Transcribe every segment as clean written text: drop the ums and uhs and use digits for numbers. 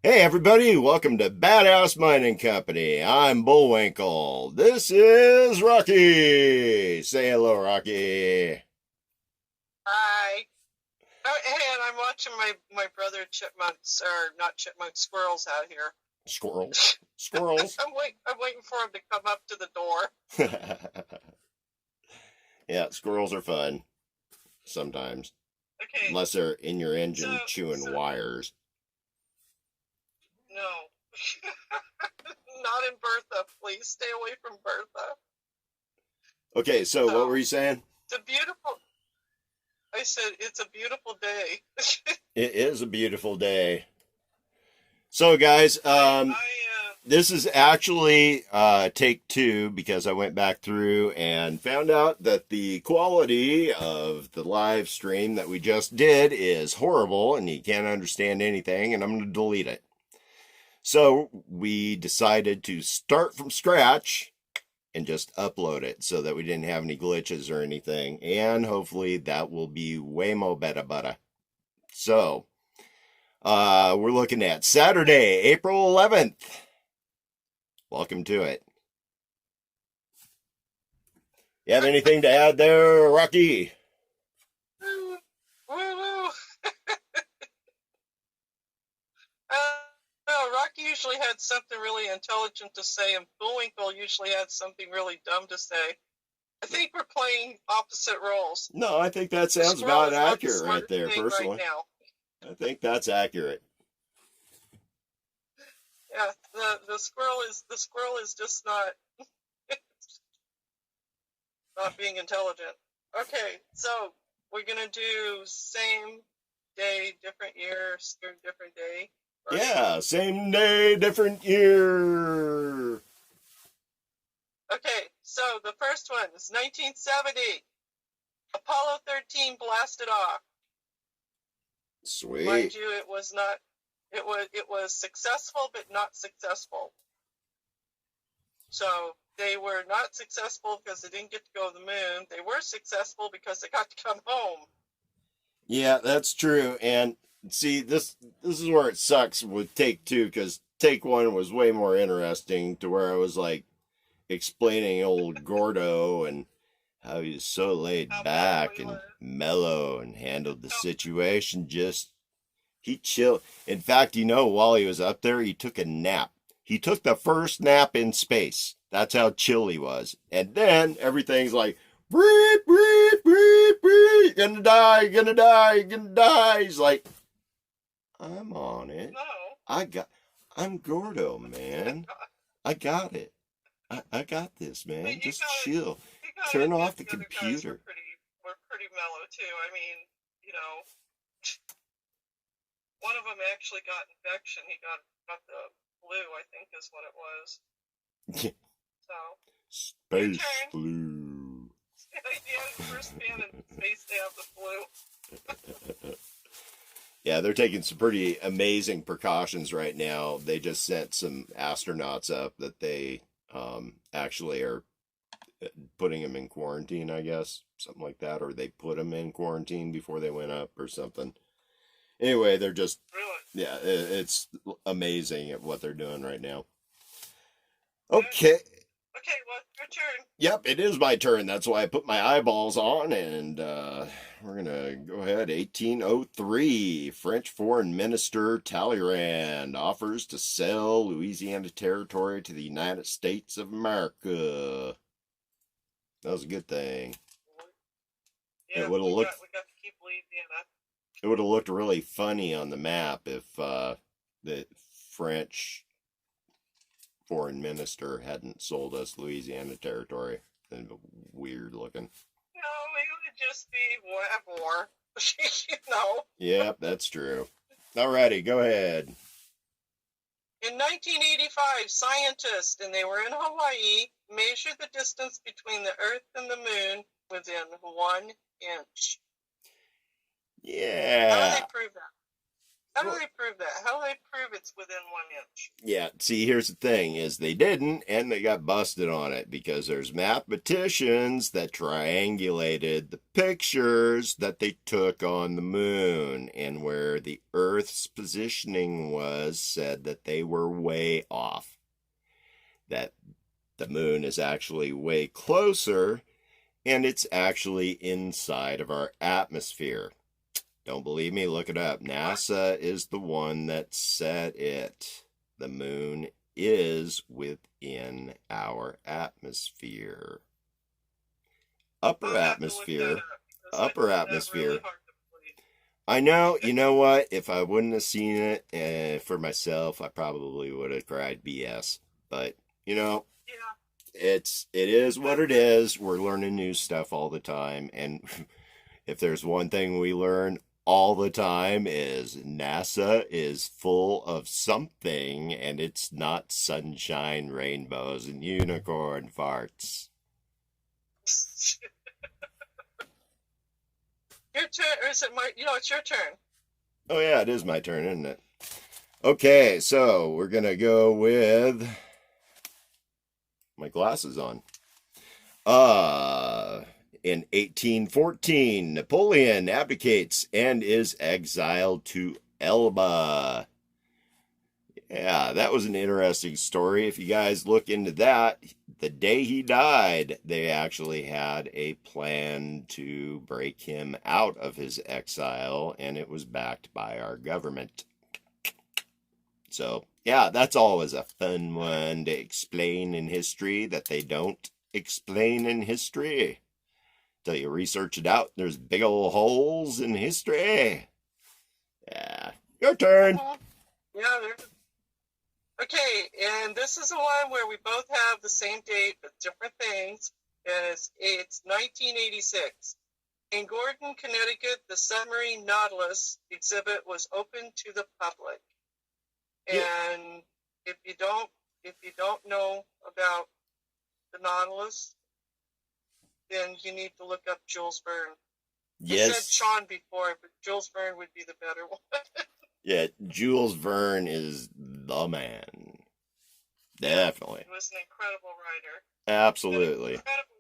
Hey everybody, welcome to Badass Mining Company. I'm Bullwinkle. This is Rocky. Say hello, Rocky. Hi. Oh, hey, and I'm watching my brother chipmunks, or not chipmunks, squirrels out here. Squirrels. Squirrels. I'm waiting for him to come up to the door. Yeah, squirrels are fun sometimes. Okay, Unless they're in your so engine chewing so wires. no, not in Bertha. Please stay away from Bertha. Okay, so what were So you saying? it's a beautiful. I said it's a beautiful day. It is a beautiful day. So guys, I this is actually take two because I went back through and found out that the quality of the live stream that we just did is horrible and you can't understand anything, and I'm going to delete it. So we decided to start from scratch and just upload it so that we didn't have any glitches or anything, and hopefully that will be way more better. So we're looking at Saturday, April 11th. Welcome to it. You have anything to add there, Rocky? woo woo. No, Rocky usually had something really intelligent to say, and Bullwinkle usually had something really dumb to say. I think we're playing opposite roles. No, I think that The sounds squirrel about is not the accurate right smartest there, thing right personally. now. I think that's accurate. Yeah, the squirrel is just not being intelligent. Okay, so we're gonna do same day, different year, different day, right? Yeah, same day, different year. Okay, so the first one is 1970. Apollo 13 blasted off. Mind Sweet. you, it was not. It was successful, but not successful. So they were not successful because they didn't get to go to the moon. They were successful because they got to come home. Yeah, that's true. And see, this is where it sucks with take two, because take one was way more interesting, to where I was like explaining old Gordo and how he was so laid How mellow back he and was. mellow and handled the Oh, situation just he chilled. In fact, while he was up there, he took a nap. He took the first nap in space. That's how chill he was. And then everything's like, breathe, breathe, breathe, breathe. You're gonna die, you're gonna die, you're gonna die. He's like, I'm on it. no. I got, I'm Gordo, man. I got it. I got this, But man. you Just gotta chill. you gotta Turn admit off the the other guys were computer. pretty mellow too. I mean, you know, one of them actually got infection. He got the flu, I think is what it was. So your Space turn. flu. Yeah, the first man in space to have the flu. Yeah, they're taking some pretty amazing precautions right now. They just sent some astronauts up that they actually are putting them in quarantine, I guess, something like that, or they put them in quarantine before they went up or something. Anyway, they're just, Really yeah, it's amazing at what they're doing right now. good. Okay. Okay, well, your turn. Yep, it is my turn. That's why I put my eyeballs on, and we're gonna go ahead. 1803, French Foreign Minister Talleyrand offers to sell Louisiana Territory to the United States of America. That was a good thing. It Yeah, would have we got looked we got to keep Louisiana. it would have looked really funny on the map if the French foreign minister hadn't sold us Louisiana Territory. It'd be weird looking. No, it would just be war. You know. Yep, that's true. Alrighty, go ahead. In 1985, scientists, and they were in Hawaii, measured the distance between the Earth and the Moon within 1 inch. How do Yeah. they prove that? How do they prove that? How do they prove prove it's within 1 inch. Yeah, see, here's the thing, is they didn't, and they got busted on it, because there's mathematicians that triangulated the pictures that they took on the moon, and where the Earth's positioning was, said that they were way off. That the moon is actually way closer, and it's actually inside of our atmosphere. Don't believe me? Look it up. NASA is the one that said it. The moon is within our atmosphere. Upper atmosphere. Upper atmosphere. Really hard to believe. I know, you know what? If I wouldn't have seen it for myself, I probably would have cried BS. But, you know, Yeah. it is what it is. We're learning new stuff all the time. And if there's one thing we learn all the time, is NASA is full of something, and it's not sunshine, rainbows, and unicorn farts. Your turn, or is it my? It's your turn. Oh yeah, it is my turn, isn't it? Okay, so we're gonna go with my glasses on. In 1814, Napoleon abdicates and is exiled to Elba. Yeah, that was an interesting story. If you guys look into that, the day he died, they actually had a plan to break him out of his exile, and it was backed by our government. So, yeah, that's always a fun one to explain in history that they don't explain in history. Till you research it out, there's big old holes in history. Yeah, your turn. Yeah, there's. Okay, and this is the one where we both have the same date but different things. And it's 1986. In Gordon, Connecticut, the submarine Nautilus exhibit was open to the public. And if you don't know about the Nautilus, then you need to look up Jules Verne. Yes. I said Sean before, but Jules Verne would be the better one. Yeah, Jules Verne is the man. Definitely. He was an incredible writer. Absolutely. Incredible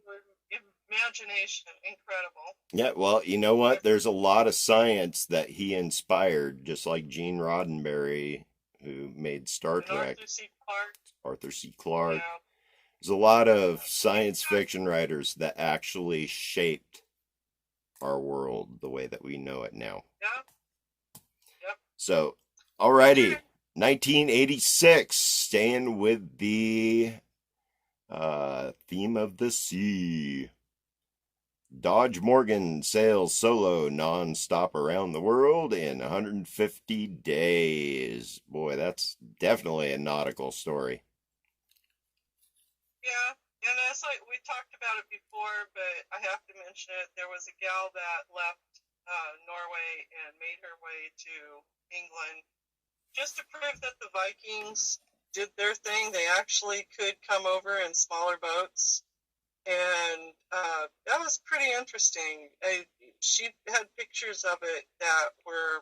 imagination. Incredible. Yeah, well, you know what? There's a lot of science that he inspired, just like Gene Roddenberry, who made Star Trek. Arthur C. Clarke. Yeah. There's a lot of science fiction writers that actually shaped our world the way that we know it now. Yeah. Yep. So, alrighty. 1986, staying with the theme of the sea. Dodge Morgan sails solo non-stop around the world in 150 days. Boy, that's definitely a nautical story. Yeah, and as we talked about it before, but I have to mention it. There was a gal that left Norway and made her way to England just to prove that the Vikings did their thing. They actually could come over in smaller boats, and that was pretty interesting. She had pictures of it that were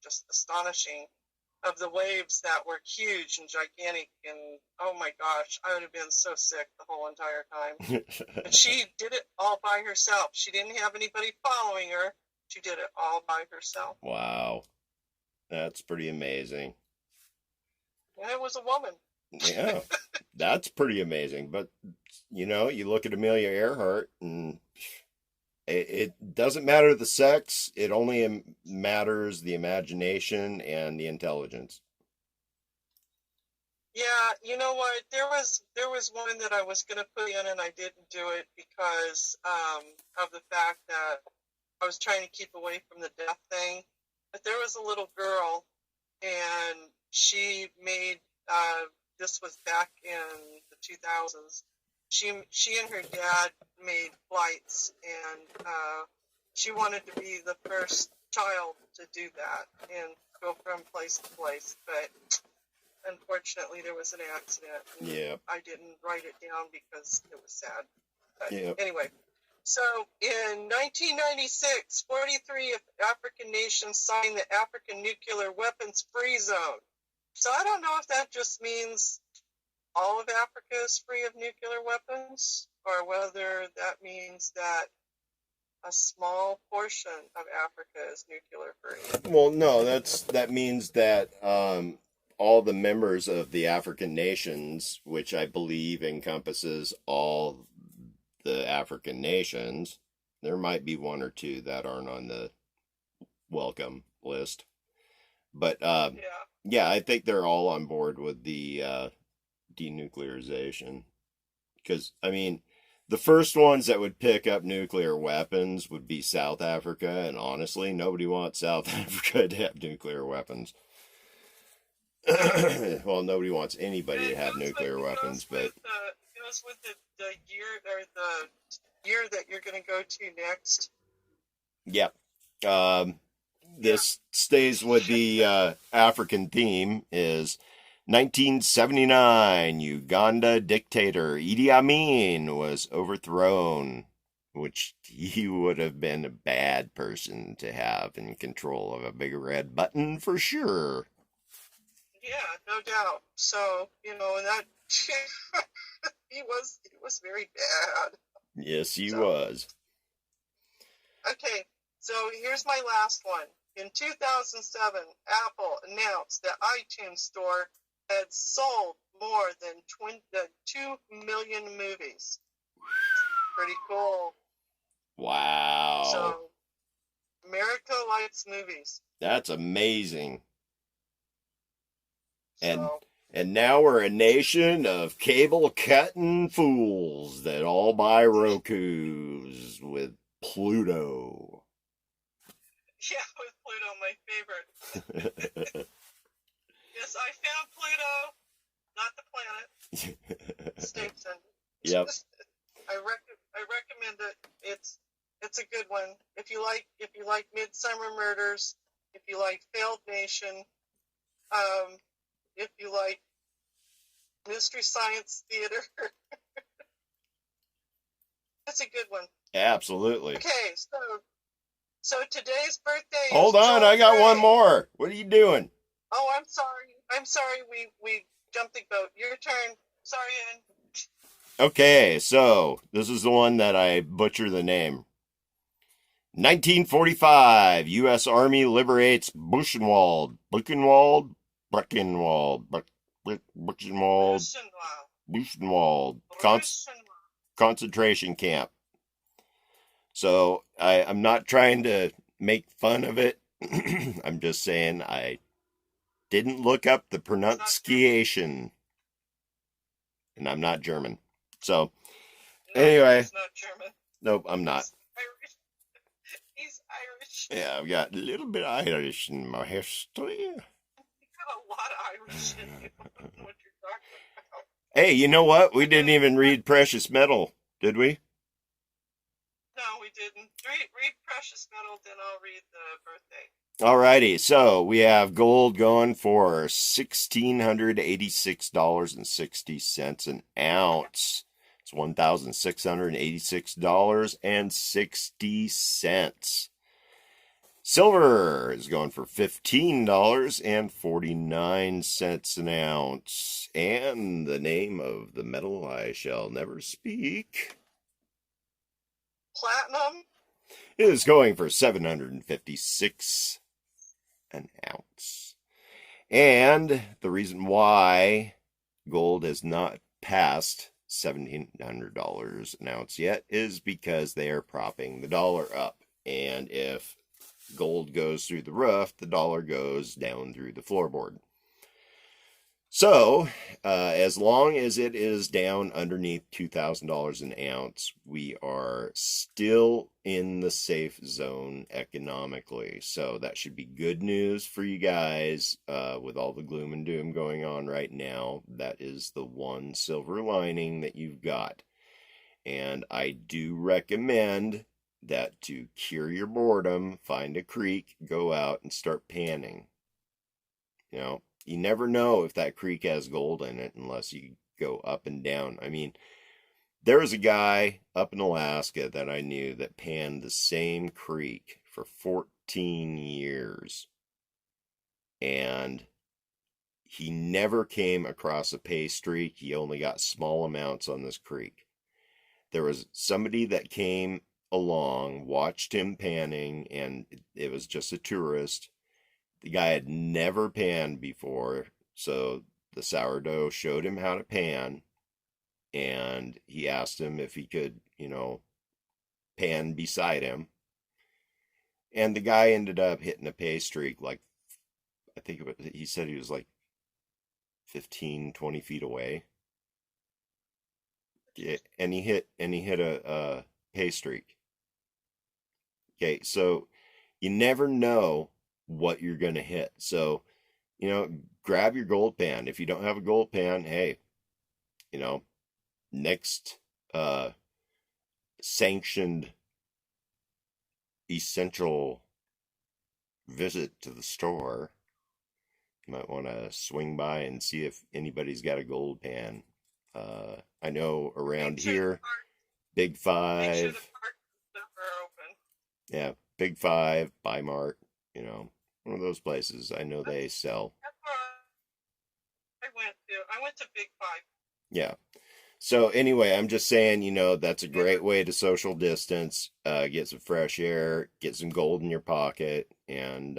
just astonishing, of the waves that were huge and gigantic, and oh my gosh, I would have been so sick the whole entire time. But she did it all by herself. She didn't have anybody following her. She did it all by herself. Wow. That's pretty amazing. And it was a woman. Yeah, that's pretty amazing. But, you know, you look at Amelia Earhart, and it doesn't matter the sex. It only matters the imagination and the intelligence. Yeah, you know what? There was one that I was going to put in, and I didn't do it because of the fact that I was trying to keep away from the death thing. But there was a little girl, and she made this was back in the 2000s. She and her dad made flights, and she wanted to be the first child to do that and go from place to place. But unfortunately, there was an accident. Yeah. I didn't write it down because it was sad. But Yeah. anyway, so in 1996, 43 African nations signed the African Nuclear Weapons Free Zone. So I don't know if that just means all of Africa is free of nuclear weapons, or whether that means that a small portion of Africa is nuclear free. Well, no, that means that all the members of the African nations, which I believe encompasses all the African nations, there might be one or two that aren't on the welcome list, but Yeah. yeah, I think they're all on board with the denuclearization. Because I mean, the first ones that would pick up nuclear weapons would be South Africa, and honestly, nobody wants South Africa to have nuclear weapons. Well, nobody wants anybody to It have goes with nuclear weapons, but the year, or the year that you're going to go to next. yeah. Um, Yeah. this stays with the African theme is 1979, Uganda dictator Idi Amin was overthrown, which he would have been a bad person to have in control of a big red button for sure. Yeah, no doubt. So, and that he was very bad. Yes, he So, was. okay. So here's my last one. In 2007, Apple announced that iTunes Store had sold more than 2 million movies. Pretty cool. Wow. So, America likes movies. That's amazing. And So, and now we're a nation of cable cutting fools that all buy Rokus with Pluto. yeah, with Pluto, my favorite. Yes, I found Pluto, not the planet. Station. Yep. I recommend it. It's a good one. If you like Midsummer Murders, if you like Failed Nation, if you like Mystery Science Theater, it's a good one. Absolutely. Okay, so today's birthday Hold is on, Joel I got Gray. one more. What are you doing? Oh, I'm sorry. I'm sorry. We jumped the boat. Your turn. Sorry, Ann. Okay, so this is the one that I butcher the name. 1945, U.S. Army liberates Buchenwald. Buchenwald? Buchenwald. Buchenwald. Buchenwald. Concentration camp. So I'm not trying to make fun of it. I'm just saying I didn't look up the pronunciation. And I'm not German. So, No, anyway. he's not German. Nope, I'm not. He's Irish. Yeah, I've got a little bit of Irish in my history. You got a lot of Irish in you. I don't know what you're talking about. Hey, you know what? We didn't even read Precious Metal, did we? No, we didn't. Read Precious Metal, then I'll read the birthday. Alrighty, so we have gold going for $1,686.60 an ounce. It's $1,686.60. Silver is going for $15.49 an ounce. And the name of the metal I shall never speak. Platinum Is going for $756 an ounce. And the reason why gold has not passed $1,700 an ounce yet is because they are propping the dollar up. And if gold goes through the roof, the dollar goes down through the floorboard. So, as long as it is down underneath $2,000 an ounce, we are still in the safe zone economically. So that should be good news for you guys. With all the gloom and doom going on right now, that is the one silver lining that you've got. And I do recommend that to cure your boredom, find a creek, go out and start panning. You know, you never know if that creek has gold in it unless you go up and down. I mean, there was a guy up in Alaska that I knew that panned the same creek for 14 years. And he never came across a pay streak. He only got small amounts on this creek. There was somebody that came along, watched him panning, and it was just a tourist. The guy had never panned before, so the sourdough showed him how to pan, and he asked him if he could, pan beside him. And the guy ended up hitting a pay streak, like, I think he said he was like 15, 20 feet away. Yeah, and he hit a pay streak. Okay, so you never know what you're gonna hit. So, grab your gold pan. If you don't have a gold pan, hey, you know, next uh sanctioned essential visit to the store, you might want to swing by and see if anybody's got a gold pan. I know around Make sure the here, park, Big make sure the Five, park stuff are open. yeah, Big Five, Buy Mart, one of those places. I know they sell. That's where I went to. I went to Big Five. Yeah. So anyway, I'm just saying, that's a Yeah. great way to social distance, get some fresh air, get some gold in your pocket, and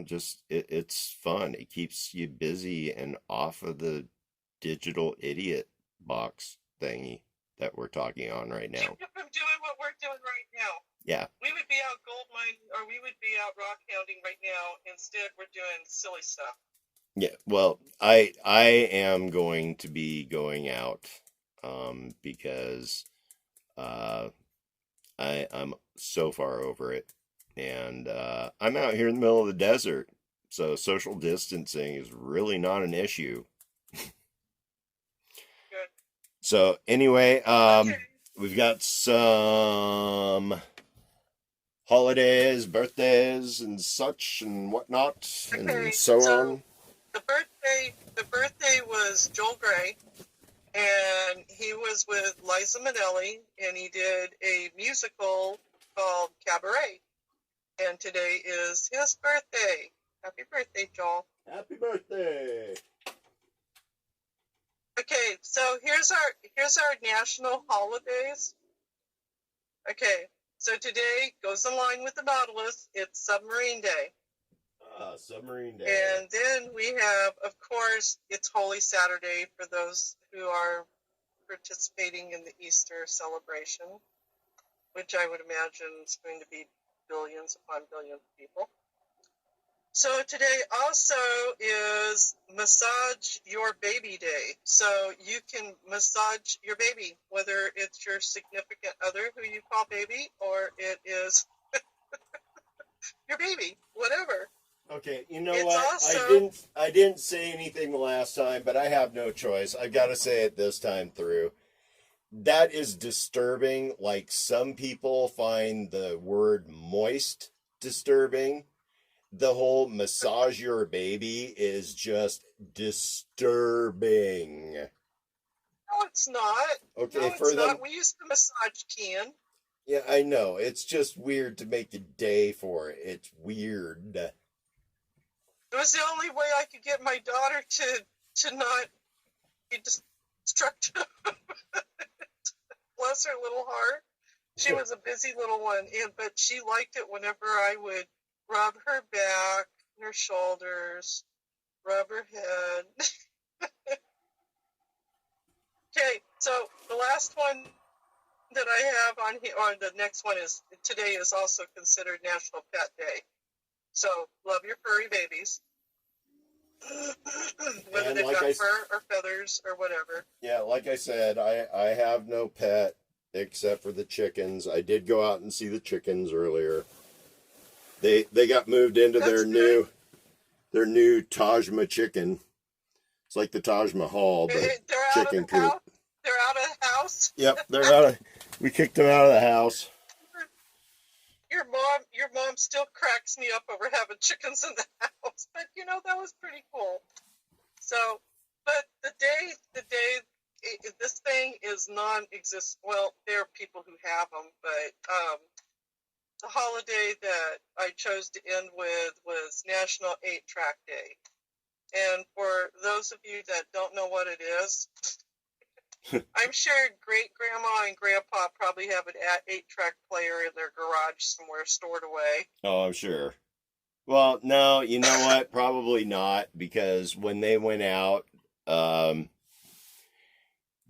just it's fun. It keeps you busy and off of the digital idiot box thingy that we're talking on right now. Keep from doing what we're doing right now. Yeah. We would be out gold mining, or we would be out rock hounding right now. Instead, we're doing silly stuff. Yeah. Well, I am going to be going out because I'm so far over it. And I'm out here in the middle of the desert. So social distancing is really not an issue. Good. So anyway, Okay. we've got some holidays, birthdays, and such and whatnot, and Okay. so So on. the birthday was Joel Gray, and he was with Liza Minnelli, and he did a musical called Cabaret. And today is his birthday. Happy birthday, Joel. Happy birthday! Okay, so here's our national holidays. Okay, so today goes in line with the Nautilus. It's Submarine Day. Submarine Day. And then we have, of course, it's Holy Saturday for those who are participating in the Easter celebration, which I would imagine is going to be billions upon billions of people. So today also is Massage Your Baby Day. So you can massage your baby, whether it's your significant other who you call baby, or it is your baby, whatever. Okay, you know It's what? also, I didn't say anything the last time, but I have no choice. I've got to say it this time through. That is disturbing. Like some people find the word moist disturbing. The whole massage your baby is just disturbing. no, it's not. Okay, No, for it's them. not. We used to massage Ken. Yeah, I know. It's just weird to make a day for it. It's weird. It was the only way I could get my daughter to not be destructive. Bless her little heart. She was a busy little one, but she liked it whenever I would rub her back, her shoulders, rub her head. Okay, so the last one that I have on here, or the next one is, today is also considered National Pet Day. So love your furry babies. Whether And they've like got I fur or feathers or whatever. Yeah, like I said, I have no pet except for the chickens. I did go out and see the chickens earlier. They got moved into That's their new Taj chicken. It's like the Taj Mahal, but They're out of chicken the coop. house. They're out of the house. Yep, they're out of. We kicked them out of the house. Your mom still cracks me up over having chickens in the house, but that was pretty cool. So, but the day, this thing is non-existent. Well, there are people who have them, but the holiday that I chose to end with was National 8-Track Day. And for those of you that don't know what it is, I'm sure great grandma and grandpa probably have an 8-track player in their garage somewhere stored away. Oh, I'm sure. Well, no, you know what? Probably not, because when they went out, um,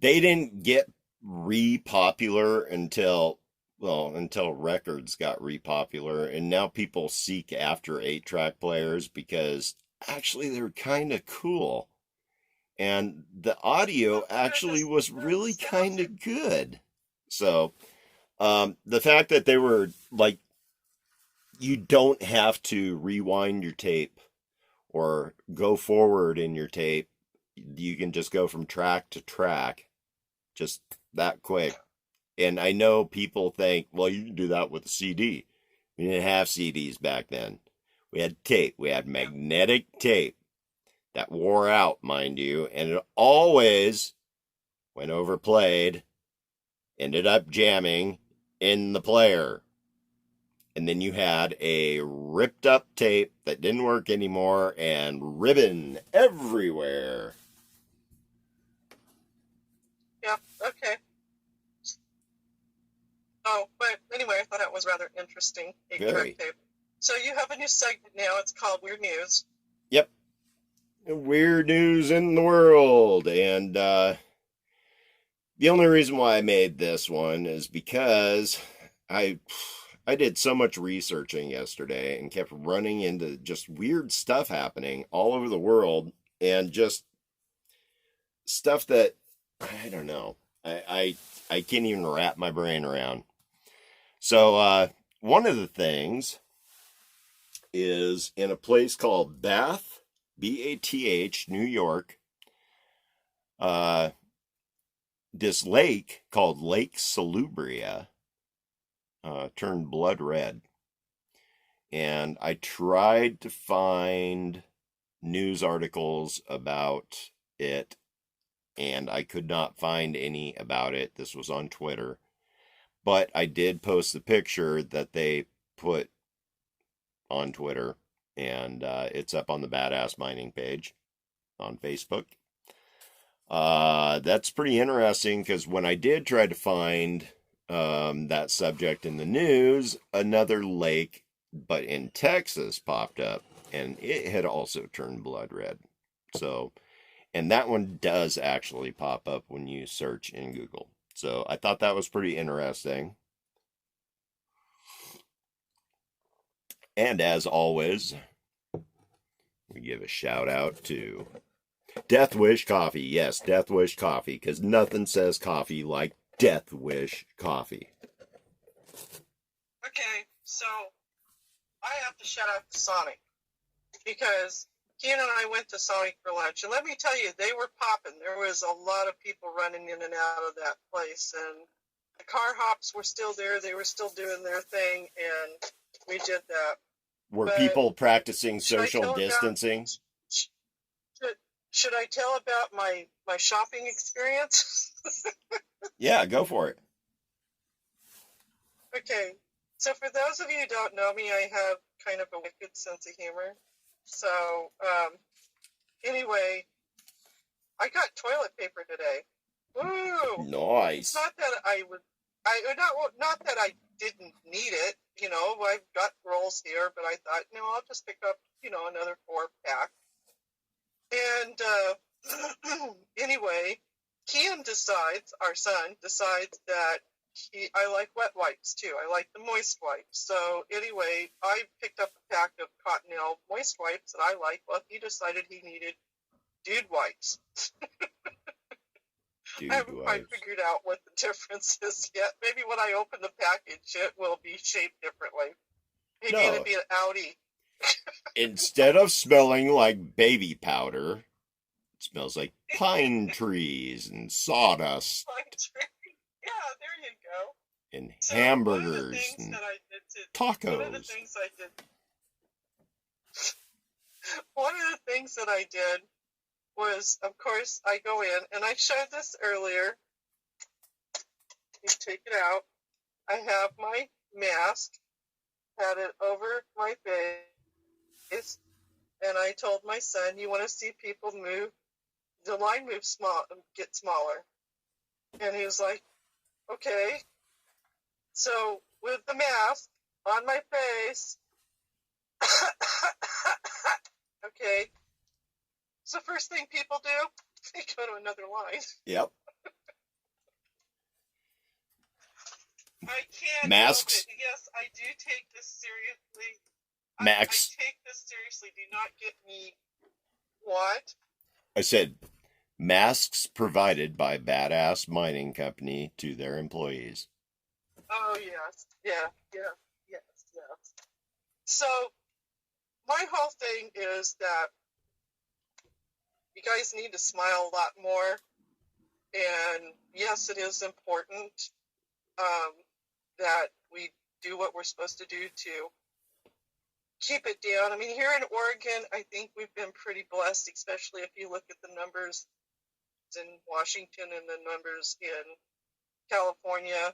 they didn't get re-popular until records got re-popular, and now people seek after 8-track players because actually they're kind of cool. And the audio actually was really kind of good. So, the fact that they were like, you don't have to rewind your tape or go forward in your tape. You can just go from track to track just that quick. And I know people think, well, you can do that with a CD. We didn't have CDs back then. We had tape. We had magnetic tape that wore out, mind you, and it always, when overplayed, ended up jamming in the player. And then you had a ripped up tape that didn't work anymore and ribbon everywhere. Yeah, okay. Oh, but anyway, I thought that was rather interesting. 8-track tape. So you have a new segment now. It's called Weird News. Yep. Weird news in the world. And the only reason why I made this one is because I did so much researching yesterday and kept running into just weird stuff happening all over the world, and just stuff that I don't know. I can't even wrap my brain around. So one of the things is in a place called Bath, Bath, New York. This lake called Lake Salubria turned blood red. And I tried to find news articles about it, and I could not find any about it. This was on Twitter. But I did post the picture that they put on Twitter, and it's up on the Badass Mining page on Facebook. That's pretty interesting, because when I did try to find that subject in the news, another lake, but in Texas, popped up, and it had also turned blood red. So, and that one does actually pop up when you search in Google. So I thought that was pretty interesting. And as always, we give a shout out to Death Wish Coffee. Yes, Death Wish Coffee, because nothing says coffee like Death Wish Coffee. Okay, so I have to shout out to Sonic, because Ken and I went to Sonic for lunch, and let me tell you, they were popping. There was a lot of people running in and out of that place, and the car hops were still there. They were still doing their thing, and we did that. Were But people practicing social distancing? Should I tell about my shopping experience? Yeah, go for it. Okay, so for those of you who don't know me, I have kind of a wicked sense of humor. So, anyway, I got toilet paper today. Woo! Nice. It's not that not that I didn't need it. You know, I've got rolls here, but I thought, no, I'll just pick up, another 4-pack. And anyway, our son decides that I like wet wipes too. I like the moist wipes. So anyway, I picked up a pack of Cottonelle moist wipes that I like. Well, he decided he needed dude wipes. I haven't quite figured out what the difference is yet. Maybe when I open the package, it will be shaped differently. Maybe it'll be an Audi. Instead of smelling like baby powder, it smells like pine trees and sawdust. Pine tree. Yeah, there you go. And hamburgers and tacos. One of the things that I did was, of course, I go in, and I showed this earlier. You take it out. I have my mask, had it over my face, And I told my son, you want to see people move, the line move small, get smaller. And he was like, okay. So with the mask on my face, okay. So first thing people do, they go to another line. Yep. I can't Masks. help it. Yes, I do take this seriously. I Max. take this seriously. Do not get me what? I said masks provided by Badass Mining Company to their employees. Oh yes, yeah, yeah, yes, yes. So my whole thing is that you guys need to smile a lot more. And yes, it is important that we do what we're supposed to do to keep it down. I mean, here in Oregon, I think we've been pretty blessed, especially if you look at the numbers in Washington and the numbers in California,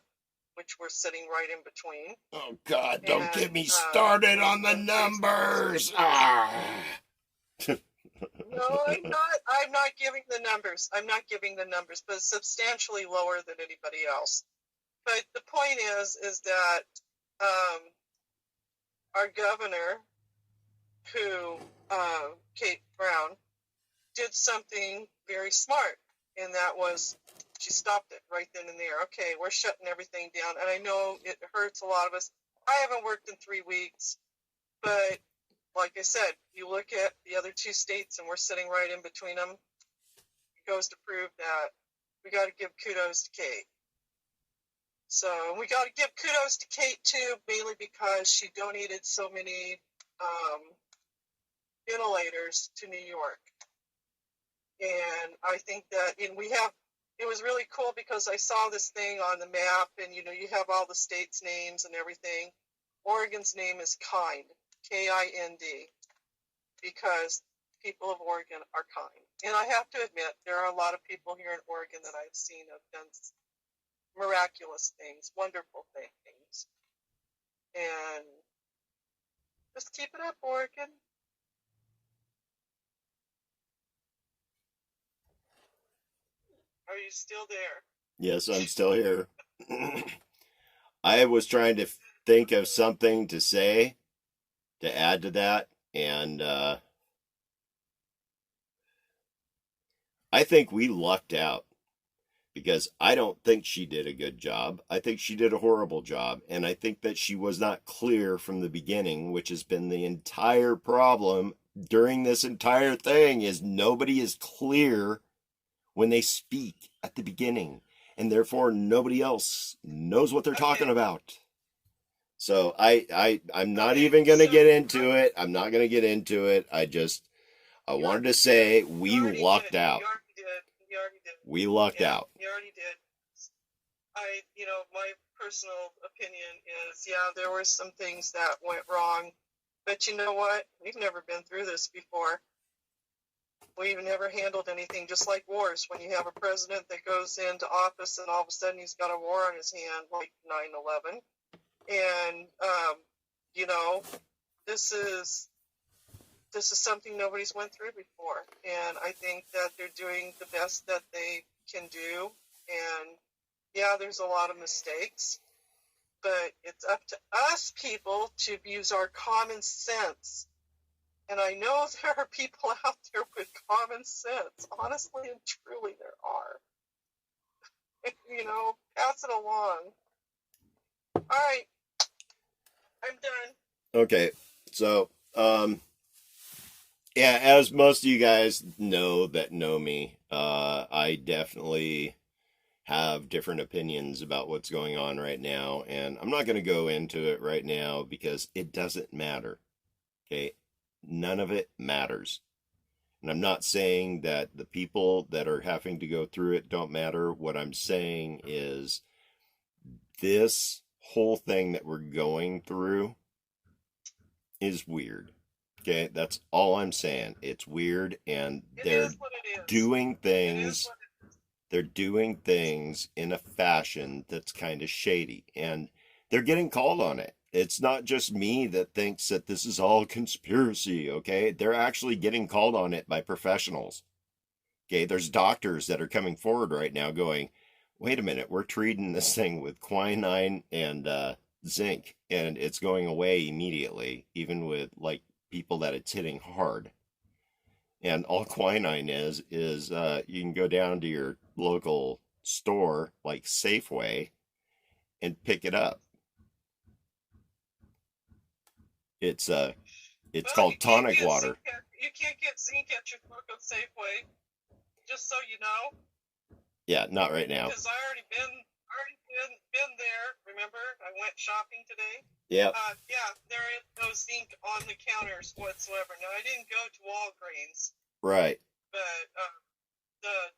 which we're sitting right in between. Oh God! Don't And get me started on the we've been numbers. Ah. No, I'm not giving the numbers. I'm not giving the numbers, but substantially lower than anybody else. But the point is that our governor, who Kate Brown, did something very smart, and that was she stopped it right then and there. Okay, we're shutting everything down, and I know it hurts a lot of us. I haven't worked in 3 weeks, but like I said, you look at the other 2 states, and we're sitting right in between them. It goes to prove that we got to give kudos to Kate. So we got to give kudos to Kate too, mainly because she donated so many ventilators to New York. And I think that, and it was really cool because I saw this thing on the map, and you have all the states' names and everything. Oregon's name is Kind, Kind, because people of Oregon are kind. And I have to admit, there are a lot of people here in Oregon that I've seen have done miraculous things, wonderful things. And just keep it up, Oregon. Are you still there? Yes, I'm still here. I was trying to think of something to say to add to that, and I think we lucked out because I don't think she did a good job. I think she did a horrible job, and I think that she was not clear from the beginning, which has been the entire problem during this entire thing is nobody is clear when they speak at the beginning, and therefore nobody else knows what they're talking about. So I'm not even gonna get into it. I'm not gonna get into it. I wanted to say we lucked out. You already did. We lucked out. You already did. My personal opinion is, there were some things that went wrong, but you know what? We've never been through this before. We've never handled anything just like wars. When you have a president that goes into office and all of a sudden he's got a war on his hand, like 9/11, and this is something nobody's went through before, and I think that they're doing the best that they can do. And there's a lot of mistakes, but it's up to us people to use our common sense. And I know there are people out there with common sense. Honestly and truly, there are. Pass it along. All right, I'm done. Okay, so yeah, as most of you guys know that know me, I definitely have different opinions about what's going on right now, and I'm not going to go into it right now because it doesn't matter. Okay, none of it matters. And I'm not saying that the people that are having to go through it don't matter. What I'm saying is this whole thing that we're going through is weird. Okay, that's all I'm saying. It's weird, and they're doing things. They're doing things in a fashion that's kind of shady, and they're getting called on it. it's not just me that thinks that this is all conspiracy, okay? They're actually getting called on it by professionals. Okay, there's doctors that are coming forward right now going, wait a minute, we're treating this thing with quinine and zinc, and it's going away immediately, even with like people that it's hitting hard. And all quinine is you can go down to your local store like Safeway and pick it up. It's it's Well, called tonic water. you can't get zinc at your local Safeway, just so you know. Yeah, not right now. Because I already been there. Remember, I went shopping today. Yeah, Yeah, there is no zinc on the counters whatsoever. Now I didn't go to Walgreens, right. but the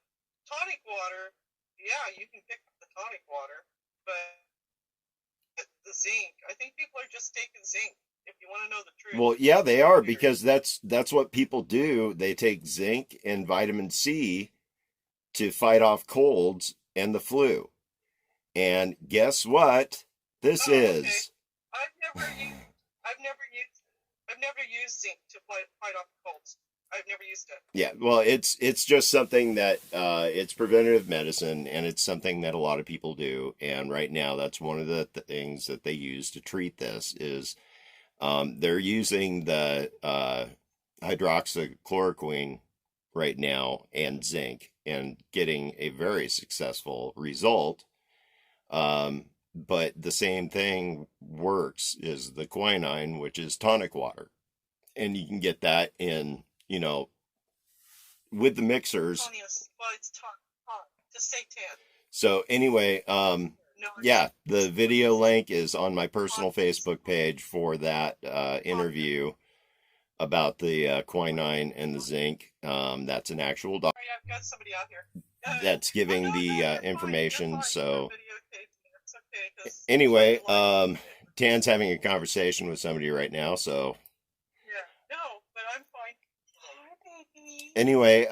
tonic water, yeah, you can pick up the tonic water, but the zinc, I think people are just taking zinc. If you want to know the truth, Well, yeah, they are because that's what people do. They take zinc and vitamin C to fight off colds and the flu. And guess what? This oh, okay. is. I've never used, I've never used, I've never used zinc to fight off colds. I've never used it. Yeah, well, it's just something that it's preventative medicine, and it's something that a lot of people do. And right now, that's one of the things that they use to treat this is they're using the hydroxychloroquine right now and zinc and getting a very successful result. But the same thing works is the quinine, which is tonic water. And you can get that in, with the mixers. Well, it's just say 10. So anyway, No, yeah, the video it's link is on my personal Facebook page for that interview about the quinine and the zinc. That's an actual doc sorry, I've got somebody out here. that's Oh, giving no, the no, you're fine. You're information. fine. You're So videotaping. It's okay. Just anyway, enjoy the life. Tan's having a conversation with somebody right now. So Yeah. No, but I'm fine. Hi, baby. anyway,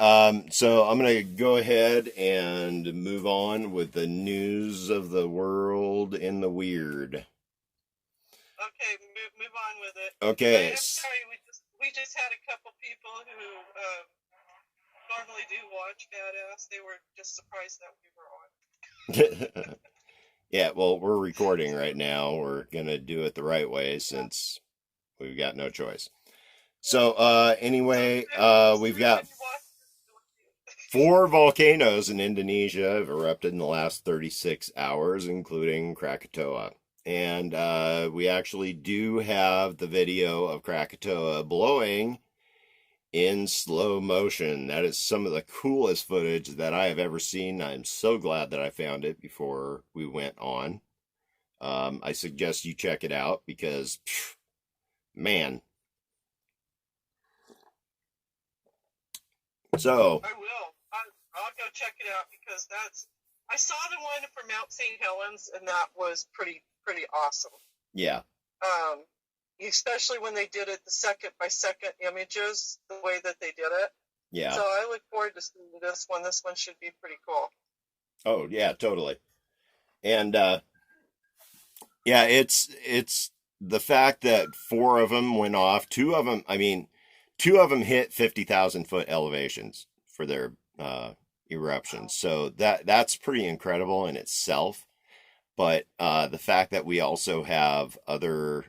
so I'm gonna go ahead and move on with the news of the world and the weird. Okay, move on with it. Okay. I'm sorry, we just had a couple people who normally do watch Badass. They were just surprised that we were on. Yeah, well, we're recording right now. We're gonna do it the right way since we've got no choice. So, anyway, we've got 4 volcanoes in Indonesia have erupted in the last 36 hours, including Krakatoa. And we actually do have the video of Krakatoa blowing in slow motion. That is some of the coolest footage that I have ever seen. I'm so glad that I found it before we went on. I suggest you check it out because, man. So, I will. I'll go check it out because I saw the one from Mount St. Helens and that was pretty awesome. yeah. Especially when they did it the second by second images, the way that they did it. Yeah. So I look forward to seeing this one. This one should be pretty cool. Oh, yeah, totally. And yeah, it's the fact that 4 of them went off. 2 of them, I mean, 2 of them hit 50,000-foot elevations for their eruptions. So that's pretty incredible in itself. But the fact that we also have other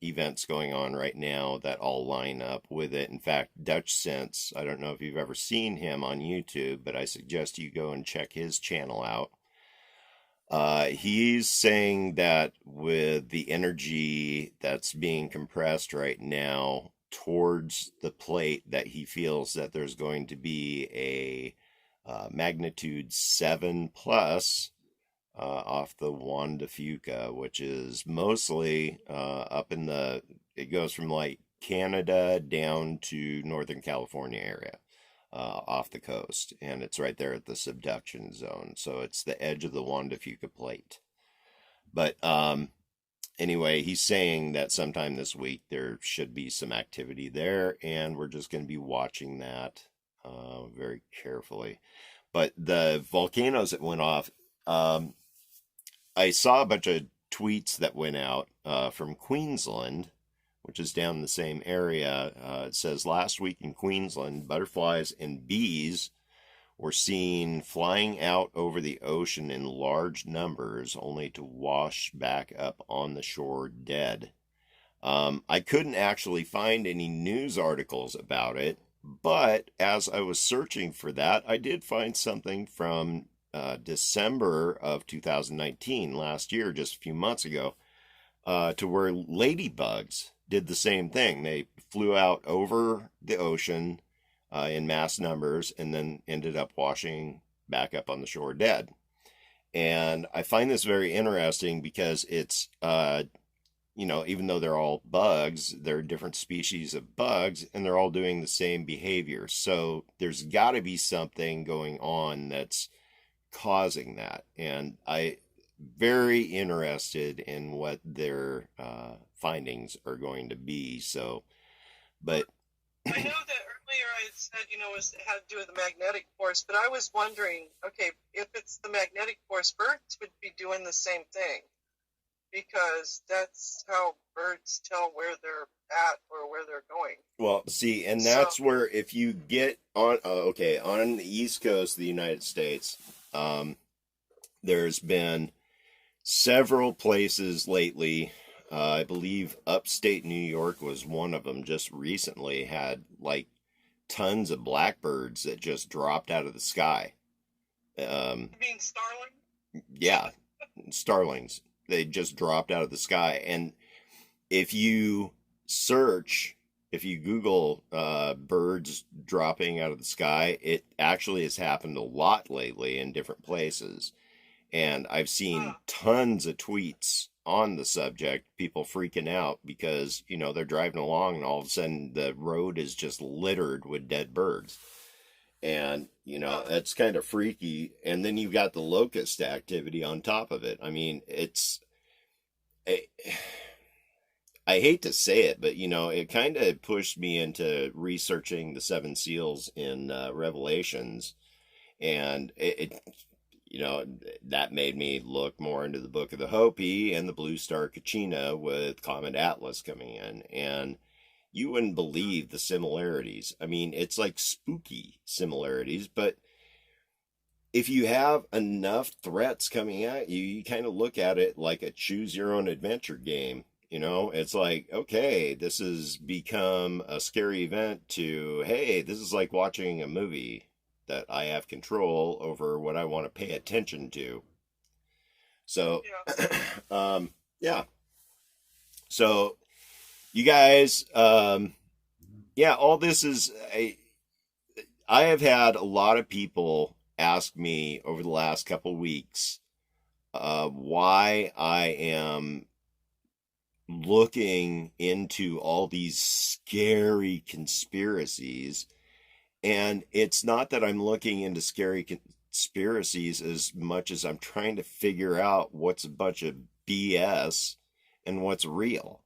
events going on right now that all line up with it. In fact, Dutch Sense, I don't know if you've ever seen him on YouTube, but I suggest you go and check his channel out. He's saying that with the energy that's being compressed right now towards the plate, that he feels that there's going to be a magnitude 7 plus off the Juan de Fuca, which is mostly up in it goes from like Canada down to Northern California area. Off the coast, and it's right there at the subduction zone. So it's the edge of the Juan de Fuca plate. But anyway, he's saying that sometime this week there should be some activity there, and we're just going to be watching that very carefully. But the volcanoes that went off, I saw a bunch of tweets that went out from Queensland, which is down in the same area. It says last week in Queensland, butterflies and bees were seen flying out over the ocean in large numbers, only to wash back up on the shore dead. I couldn't actually find any news articles about it, but as I was searching for that, I did find something from December of 2019, last year, just a few months ago, to where ladybugs did the same thing. They flew out over the ocean in mass numbers and then ended up washing back up on the shore dead. And I find this very interesting because it's, even though they're all bugs, they're different species of bugs and they're all doing the same behavior. So there's got to be something going on that's causing that. And I very interested in what their findings are going to be. So, but I know that earlier I had said, it had to do with the magnetic force, but I was wondering, okay, if it's the magnetic force, birds would be doing the same thing because that's how birds tell where they're at or where they're going. well, see, and that's where if you get on, okay, on the East Coast of the United States, there's been several places lately. I believe upstate New York was one of them. Just recently had like tons of blackbirds that just dropped out of the sky. You mean starling? Yeah, starlings. They just dropped out of the sky. And if you search, if you Google birds dropping out of the sky, it actually has happened a lot lately in different places. And I've seen tons of tweets on the subject, people freaking out because, they're driving along and all of a sudden the road is just littered with dead birds. And, that's kind of freaky. And then you've got the locust activity on top of it. I mean, I hate to say it, but, it kind of pushed me into researching the seven seals in Revelations. And that made me look more into the Book of the Hopi and the Blue Star Kachina with Comet Atlas coming in. And you wouldn't believe the similarities. I mean, it's like spooky similarities, but if you have enough threats coming at you, you kind of look at it like a choose your own adventure game. It's like, okay, this has become a scary event to, hey, this is like watching a movie that I have control over what I want to pay attention to. So, yeah. So, you guys, all this is, I have had a lot of people ask me over the last couple weeks why I am looking into all these scary conspiracies. And it's not that I'm looking into scary conspiracies as much as I'm trying to figure out what's a bunch of BS and what's real.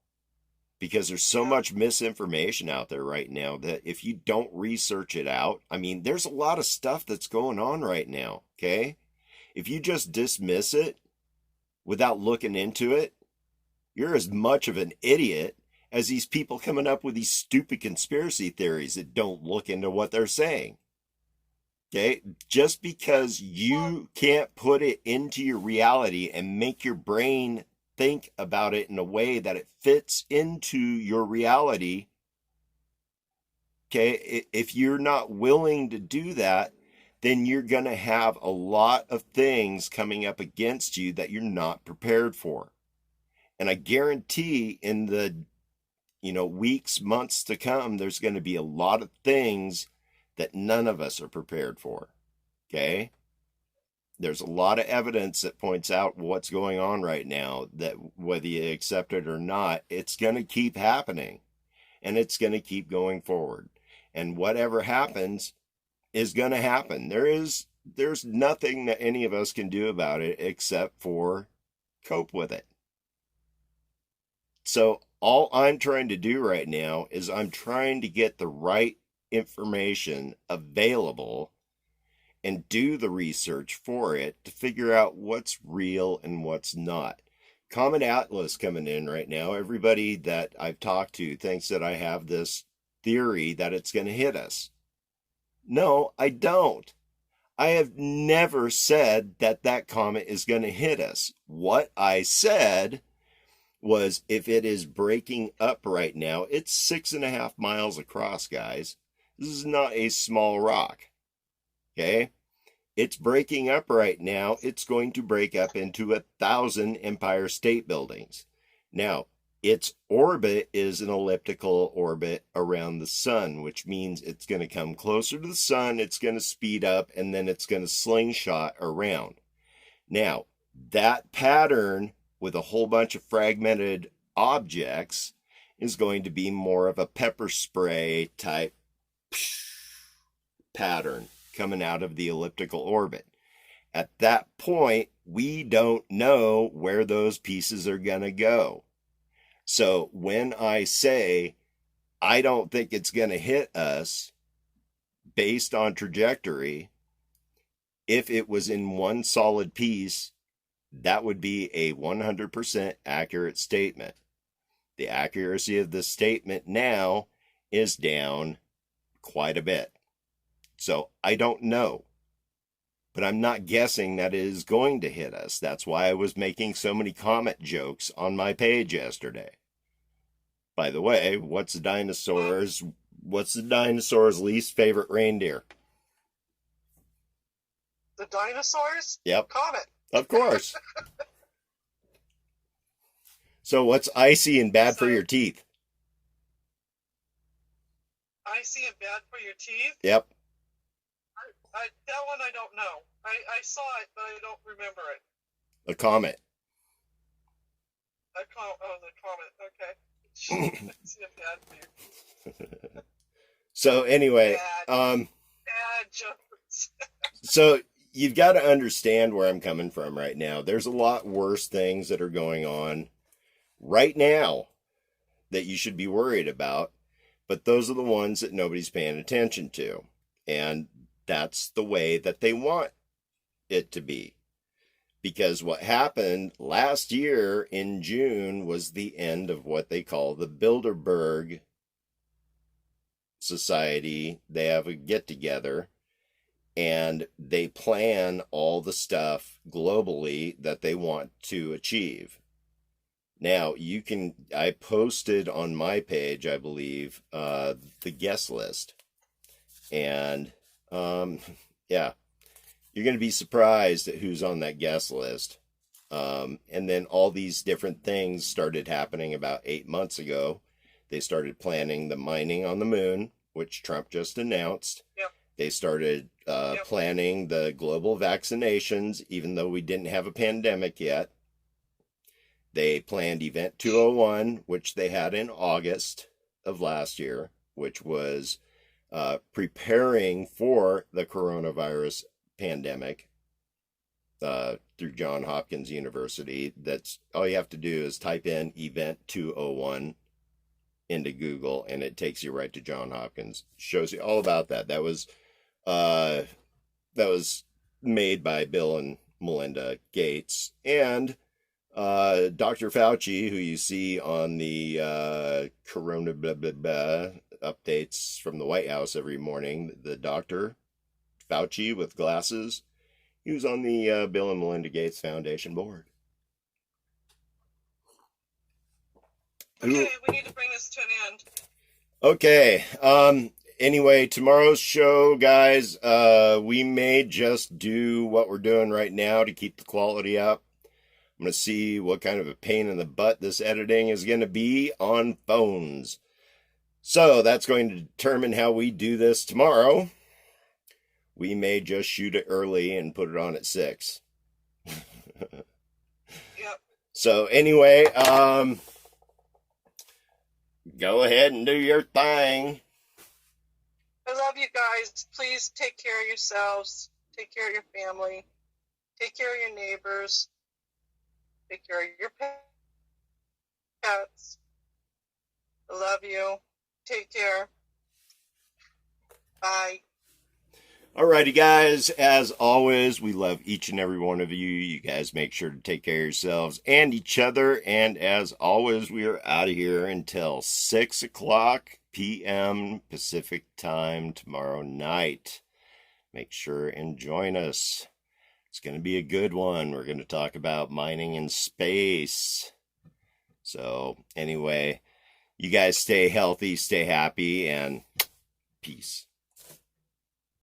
Because there's so much misinformation out there right now that if you don't research it out, I mean, there's a lot of stuff that's going on right now, okay? If you just dismiss it without looking into it, you're as much of an idiot as these people coming up with these stupid conspiracy theories that don't look into what they're saying. Okay? Just because you can't put it into your reality and make your brain think about it in a way that it fits into your reality, okay, if you're not willing to do that, then you're going to have a lot of things coming up against you that you're not prepared for. And I guarantee in the weeks, months to come, there's going to be a lot of things that none of us are prepared for. Okay? There's a lot of evidence that points out what's going on right now, that whether you accept it or not, it's going to keep happening and it's going to keep going forward. And whatever happens is going to happen. There's nothing that any of us can do about it except for cope with it. So all I'm trying to do right now is I'm trying to get the right information available and do the research for it to figure out what's real and what's not. Comet Atlas coming in right now. Everybody that I've talked to thinks that I have this theory that it's going to hit us. No, I don't. I have never said that that comet is going to hit us. What I said was if it is breaking up right now, it's 6.5 miles across, guys. This is not a small rock. Okay? It's breaking up right now. It's going to break up into 1,000 Empire State Buildings. Now, its orbit is an elliptical orbit around the sun, which means it's going to come closer to the sun, it's going to speed up, and then it's going to slingshot around. Now, that pattern with a whole bunch of fragmented objects is going to be more of a pepper spray type pattern coming out of the elliptical orbit. At that point, we don't know where those pieces are going to go. So when I say I don't think it's going to hit us based on trajectory, if it was in one solid piece, that would be a 100% accurate statement. The accuracy of this statement now is down quite a bit. So I don't know, but I'm not guessing that it is going to hit us. That's why I was making so many comet jokes on my page yesterday. By the way, what's the dinosaur's least favorite reindeer? The dinosaurs? Yep. Comet. Of course. So what's icy and bad for your teeth? Icy and bad for your teeth? Yep. That one I don't know. I saw it, but I don't remember it. A comet. The comet. Okay. Icy and bad for your teeth. So anyway, bad jokes. So you've got to understand where I'm coming from right now. There's a lot worse things that are going on right now that you should be worried about, but those are the ones that nobody's paying attention to. And that's the way that they want it to be. Because what happened last year in June was the end of what they call the Bilderberg Society. They have a get-together, and they plan all the stuff globally that they want to achieve. Now, I posted on my page, I believe, the guest list. And, yeah, you're going to be surprised at who's on that guest list. And then all these different things started happening about 8 months ago. They started planning the mining on the moon, which Trump just announced. Yep. They started planning the global vaccinations, even though we didn't have a pandemic yet. They planned Event 201, which they had in August of last year, which was preparing for the coronavirus pandemic through Johns Hopkins University. That's all you have to do is type in Event 201 into Google, and it takes you right to Johns Hopkins. Shows you all about that. That was made by Bill and Melinda Gates and Dr. Fauci, who you see on the corona blah, blah, blah, updates from the White House every morning. The Dr. Fauci with glasses, he was on the Bill and Melinda Gates Foundation board. Okay, we need to bring this to an end. Okay. Anyway, tomorrow's show, guys, we may just do what we're doing right now to keep the quality up. I'm going to see what kind of a pain in the butt this editing is going to be on phones. So that's going to determine how we do this tomorrow. We may just shoot it early and put it on at 6. Yep. So anyway, go ahead and do your thing. I love you guys. Please take care of yourselves. Take care of your family. Take care of your neighbors. Take care of your pets. I love you. Take care. Bye. Alrighty, guys. As always, we love each and every one of you. You guys make sure to take care of yourselves and each other. And as always, we are out of here until 6 o'clock p.m. Pacific time tomorrow night. Make sure and join us. It's going to be a good one. We're going to talk about mining in space. So, anyway, you guys stay healthy, stay happy, and peace.